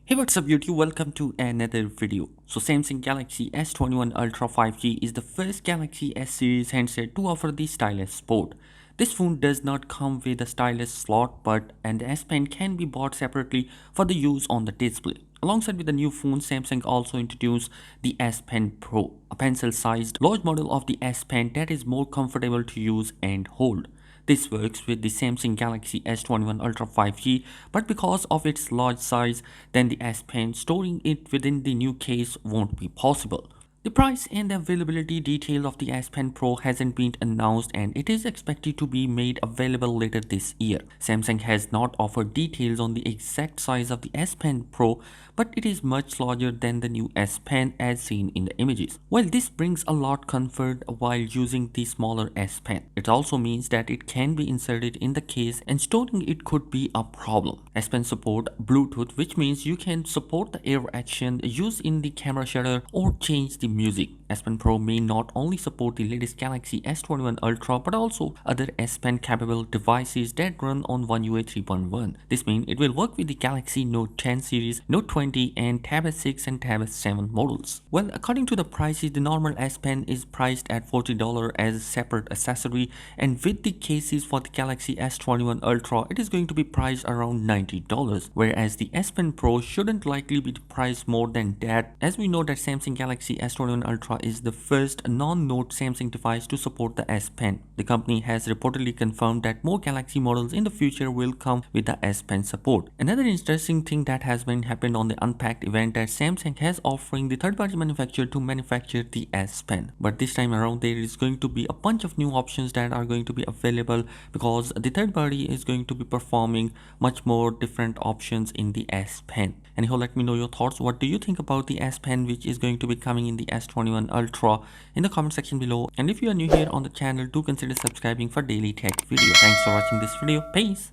Hey, what's up YouTube? Welcome to another video. So Samsung Galaxy S21 Ultra 5G is the first Galaxy S series handset to offer the stylus port. This phone does not come with a stylus slot, but an S Pen can be bought separately for the use on the display. Alongside with the new phone, Samsung also introduced the S Pen Pro, a pencil-sized large model of the S Pen that is more comfortable to use and hold. This works with the Samsung Galaxy S21 Ultra 5G, but because of its large size, then the S Pen storing it within the new case won't be possible. The price and the availability detail of the S Pen Pro hasn't been announced, and it is expected to be made available later this year. Samsung has not offered details on the exact size of the S Pen Pro, but it is much larger than the new S Pen as seen in the images. While this brings a lot comfort while using the smaller S Pen, it also means that it can be inserted in the case and storing it could be a problem. S Pen support Bluetooth, which means you can support the air action used in the camera shutter or change the music. S Pen Pro may not only support the latest Galaxy S21 Ultra but also other S Pen capable devices that run on One UI 3.1. This means it will work with the Galaxy Note 10 series, Note 20 and Tab S6 and Tab S7 models. Well, according to the prices, the normal S Pen is priced at $40 as a separate accessory, and with the cases for the Galaxy S21 Ultra, it is going to be priced around $90, whereas the S Pen Pro shouldn't likely be priced more than that, as we know that Samsung Galaxy S21 Ultra is the first non-Note Samsung device to support the S Pen. The company has reportedly confirmed that more Galaxy models in the future will come with the S Pen support. Another interesting thing that has been happened on the Unpacked event that Samsung has offering the third-party manufacturer to manufacture the S Pen, but this time around there is going to be a bunch of new options that are going to be available because the third party is going to be performing much more different options in the S Pen. Anyhow, let me know your thoughts. What do you think about the S Pen which is going to be coming in the S21 Ultra in the comment section below? And if you are new here on the channel, do consider subscribing for daily tech videos. Thanks for watching this video. Peace.